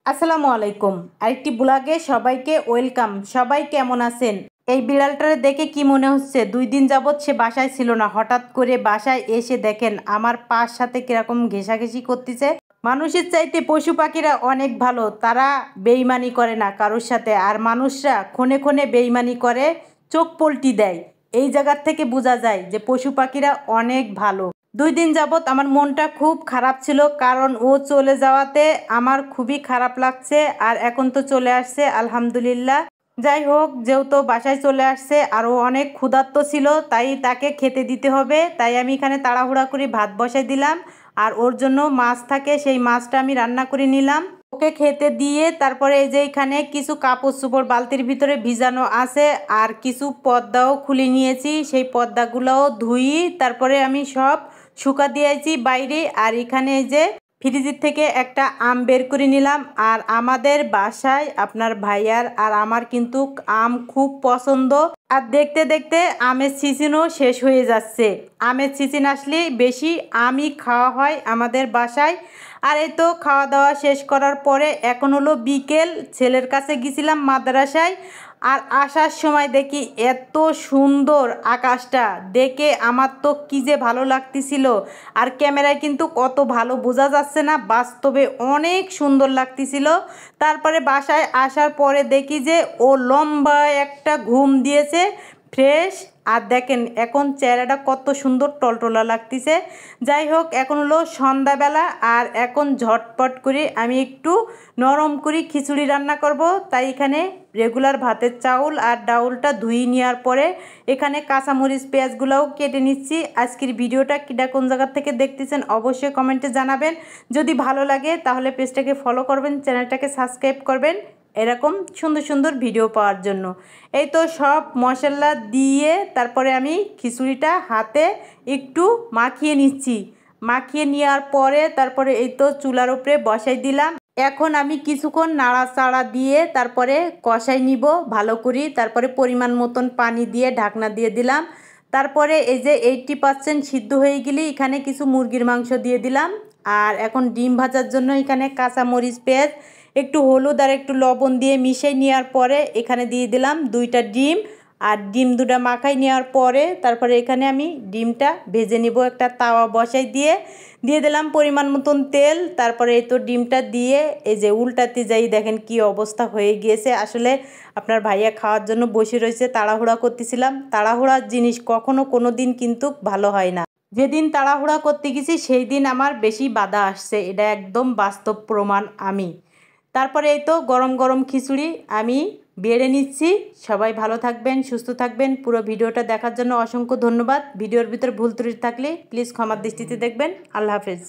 আসসালামু আলাইকুম। আরেকটি ব্লগে সবাইকে ওয়েলকাম। সবাই কেমন আছেন? এই বিড়ালটারে দেখে কি মনে হচ্ছে? 2 দিন যাবৎ সে বাসায় ছিল না। হঠাৎ করে বাসায় এসে দেখেন আমার পার সাথে কিরকম ঘেঁষাঘেঁষি করতেছে। মানুষের চাইতে পশু পাখিরা অনেক ভালো। তারা বেইমানি করে না কারোর সাথে। আর মানুষরা ক্ষণে ক্ষণে বেইমানি করে, চোখ পল্টি দেয়। এই জায়গার থেকে বোঝা যায় যে পশু পাখিরা অনেক ভালো। 2 দিন যাবৎ আমার মনটা খুব খারাপ ছিল, কারণ ও চলে যাওয়াতে আমার খুবই খারাপ লাগছে। আর এখন তো চলে আসছে আলহামদুলিল্লাহ। যাই হোক, যেহেতু বাসায় চলে আসছে আর ও অনেক ক্ষুধার্ত ছিল, তাই তাকে খেতে দিতে হবে। তাই আমি এখানে তাড়াহুড়া করে ভাত বসাই দিলাম। আর ওর জন্য মাছ থাকে, সেই মাছটা আমি রান্না করে নিলাম। ওকে খেতে দিয়ে তারপরে এই যে এখানে কিছু কাপড় চোপড় বালতির ভিতরে ভিজানো আছে, আর কিছু পর্দাও খুলে নিয়েছি। সেই পর্দাগুলোও ধুই, তারপরে আমি সব শুকা দিয়েছি বাইরে। আর এখানে এই যে ফ্রিজের থেকে একটা আম বের করে নিলাম। আর আমাদের বাসায় আপনার ভাইয়ার আর আমার কিন্তু আম খুব পছন্দ। আর দেখতে দেখতে আমের সিজনও শেষ হয়ে যাচ্ছে। আমের সিজন আসলেই বেশি আমই খাওয়া হয় আমাদের বাসায়। আর এই তো খাওয়া দাওয়া শেষ করার পরে এখন হলো বিকেল। ছেলের কাছে গেছিলাম মাদ্রাসায়। আর আসার সময় দেখি এত সুন্দর আকাশটা দেখে আমার তো কী যে ভালো লাগতেছিল। আর ক্যামেরায় কিন্তু কত ভালো বোঝা যাচ্ছে না, বাস্তবে অনেক সুন্দর লাগতেছিল। তারপরে বাসায় আসার পরে দেখি যে ও লম্বা একটা ঘুম দিয়েছে, ফ্রেশ। আর দেখেন এখন চেহারাটা কত সুন্দর টলটলা লাগতেছে। যাই হোক, এখন হলো সন্ধ্যাবেলা। আর এখন ঝটপট করে আমি একটু নরম করে খিচুড়ি রান্না করব। তাই এখানে রেগুলার ভাতের চাউল আর ডাউলটা ধুয়ে নেওয়ার পরে এখানে কাঁচামরিচ পেঁয়াজগুলোও কেটে নিচ্ছি। আজকের ভিডিওটা কিটা কোন জায়গা থেকে দেখতেছেন অবশ্যই কমেন্টে জানাবেন। যদি ভালো লাগে তাহলে পেজটাকে ফলো করবেন, চ্যানেলটাকে সাবস্ক্রাইব করবেন এরকম সুন্দর সুন্দর ভিডিও পাওয়ার জন্য। এই তো সব মশলা দিয়ে তারপরে আমি খিচুড়িটা হাতে একটু মাখিয়ে নিচ্ছি। মাখিয়ে নেওয়ার পরে তারপরে এই তো চুলার উপরে বসাই দিলাম। এখন আমি কিছুক্ষণ নাড়াচাড়া দিয়ে তারপরে কষাই নিব ভালো করে। তারপরে পরিমাণ মতন পানি দিয়ে ঢাকনা দিয়ে দিলাম। তারপরে এই যে 80% সিদ্ধ হয়ে গেলে এখানে কিছু মুরগির মাংস দিয়ে দিলাম। আর এখন ডিম ভাজার জন্য এখানে কাঁচামরিচ পেঁয়াজ একটু হলুদ আর একটু লবণ দিয়ে মিশিয়ে নেওয়ার পরে এখানে দিয়ে দিলাম 2টা ডিম। আর ডিম 2টা মাখাই নেওয়ার পরে তারপরে এখানে আমি ডিমটা ভেজে নিব। একটা তাওয়া বসাই দিয়ে দিলাম পরিমাণ মতন তেল। তারপরে এই তো ডিমটা দিয়ে এই যে উল্টাতে যাই, দেখেন কি অবস্থা হয়ে গিয়েছে। আসলে আপনার ভাইয়া খাওয়ার জন্য বসে রয়েছে, তাড়াহুড়া করতেছিলাম। তাড়াহুড়ার জিনিস কখনো কোনো দিন কিন্তু ভালো হয় না। যেদিন তাড়াহুড়া করতে গেছি সেই দিন আমার বেশি বাধা আসছে, এটা একদম বাস্তব প্রমাণ আমি। তারপরে এই তো গরম গরম খিচুড়ি আমি বেড়ে নিচ্ছি। সবাই ভালো থাকবেন, সুস্থ থাকবেন। পুরো ভিডিওটা দেখার জন্য অসংখ্য ধন্যবাদ। ভিডিওর ভিতরে ভুল ত্রুটি থাকলে প্লিজ ক্ষমার দৃষ্টিতে দেখবেন। আল্লাহ হাফেজ।